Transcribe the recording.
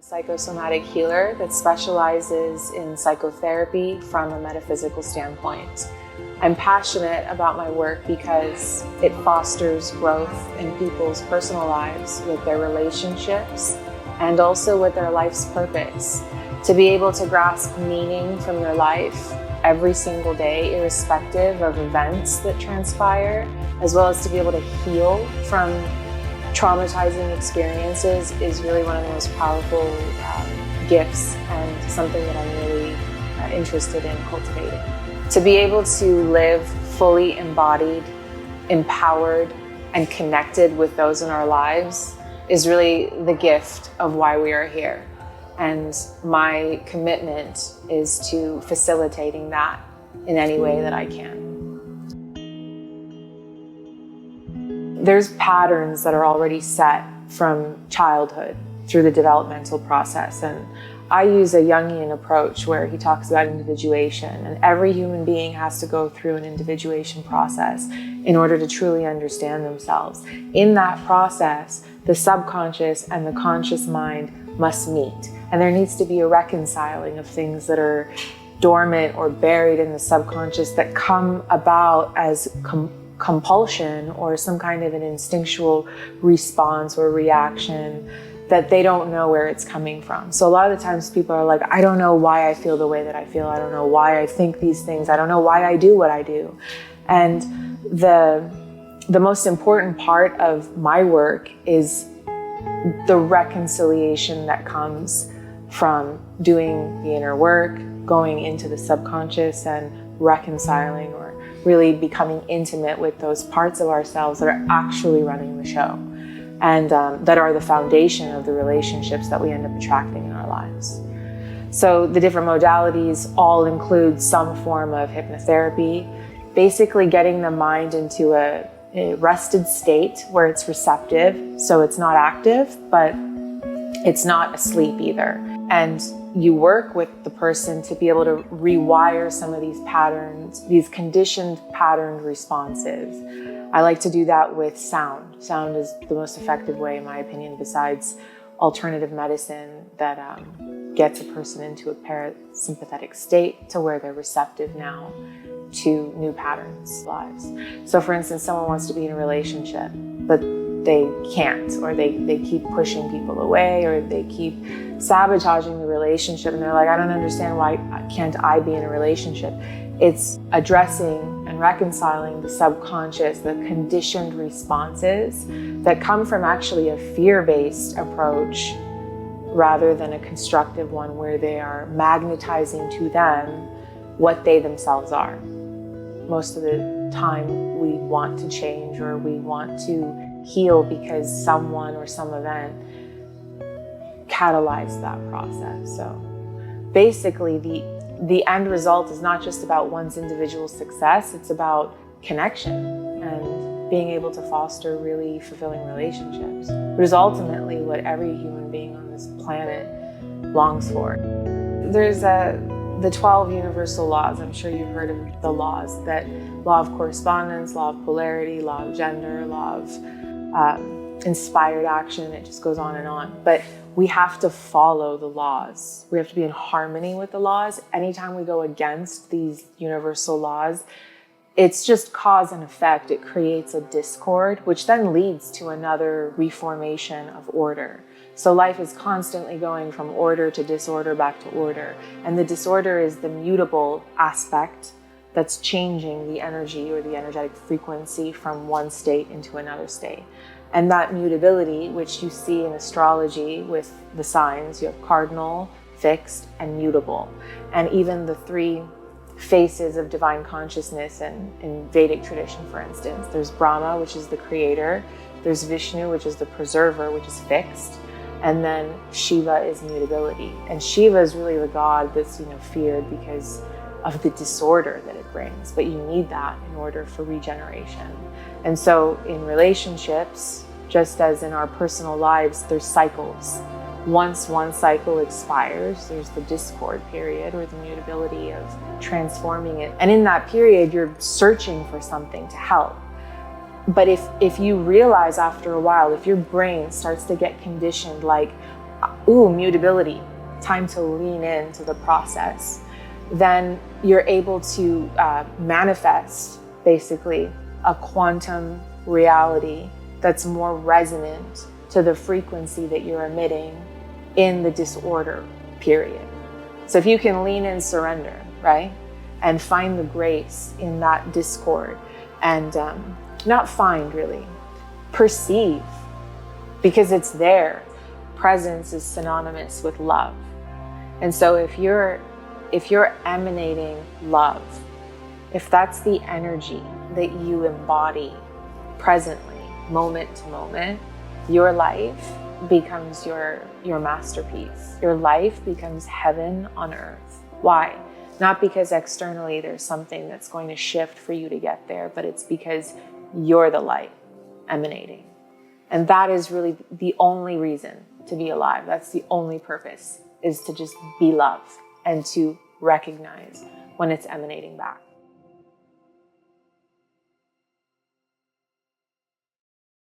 psychosomatic healer that specializes in psychotherapy from a metaphysical standpoint. I'm passionate about my work because it fosters growth in people's personal lives with their relationships and also with their life's purpose. To be able to grasp meaning from your life every single day, irrespective of events that transpire, as well as to be able to heal from traumatizing experiences is really one of the most powerful gifts and something that I'm really interested in cultivating. To be able to live fully embodied, empowered, and connected with those in our lives is really the gift of why we are here. And my commitment is to facilitating that in any way that I can. There's patterns that are already set from childhood through the developmental process. And I use a Jungian approach where he talks about individuation, and every human being has to go through an individuation process in order to truly understand themselves. In that process, the subconscious and the conscious mind must meet. And there needs to be a reconciling of things that are dormant or buried in the subconscious that come about as compulsion or some kind of an instinctual response or reaction that they don't know where it's coming from. So a lot of the times people are like, I don't know why I feel the way that I feel. I don't know why I think these things. I don't know why I do what I do. And the most important part of my work is the reconciliation that comes from doing the inner work, going into the subconscious and reconciling or really becoming intimate with those parts of ourselves that are actually running the show and that are the foundation of the relationships that we end up attracting in our lives. So the different modalities all include some form of hypnotherapy, basically getting the mind into a rested state where it's receptive, so it's not active, but it's not asleep either. And you work with the person to be able to rewire some of these patterns, these conditioned patterned responses. I like to do that with sound. Sound is the most effective way, in my opinion, besides alternative medicine that gets a person into a parasympathetic state to where they're receptive now to new patterns lives. So for instance, someone wants to be in a relationship, but they can't, or they keep pushing people away, or they keep sabotaging the relationship, and they're like, I don't understand, why can't I be in a relationship? It's addressing and reconciling the subconscious, the conditioned responses that come from actually a fear-based approach rather than a constructive one where they are magnetizing to them what they themselves are. Most of the time we want to change or we want to heal because someone or some event catalyzed that process. So basically the end result is not just about one's individual success, it's about connection and being able to foster really fulfilling relationships, which is ultimately what every human being on this planet longs for. There's the 12 universal laws. I'm sure you've heard of the laws, that law of correspondence, law of polarity, law of gender, law of inspired action. It just goes on and on. But we have to follow the laws. We have to be in harmony with the laws. Anytime we go against these universal laws, it's just cause and effect. It creates a discord, which then leads to another reformation of order. So life is constantly going from order to disorder back to order. And the disorder is the mutable aspect that's changing the energy or the energetic frequency from one state into another state. And that mutability, which you see in astrology with the signs, you have cardinal, fixed, and mutable. And even the three faces of divine consciousness in Vedic tradition, for instance, there's Brahma, which is the creator, there's Vishnu, which is the preserver, which is fixed, and then Shiva is mutability. And Shiva is really the god that's feared because of the disorder that it brings, but you need that in order for regeneration. And so in relationships, just as in our personal lives, there's cycles. Once one cycle expires, there's the discord period or the mutability of transforming it. And in that period, you're searching for something to help. But if you realize after a while, if your brain starts to get conditioned, like ooh, mutability, time to lean into the process, then you're able to manifest basically a quantum reality that's more resonant to the frequency that you're emitting in the disorder period. So if you can lean in surrender, right? And find the grace in that discord and not find really, perceive, because it's there. Presence is synonymous with love. And so if you're emanating love, if that's the energy that you embody presently, moment to moment, your life becomes your masterpiece. Your life becomes heaven on earth. Why? Not because externally there's something that's going to shift for you to get there, but it's because you're the light emanating. And that is really the only reason to be alive. That's the only purpose, is to just be love and to recognize when it's emanating back.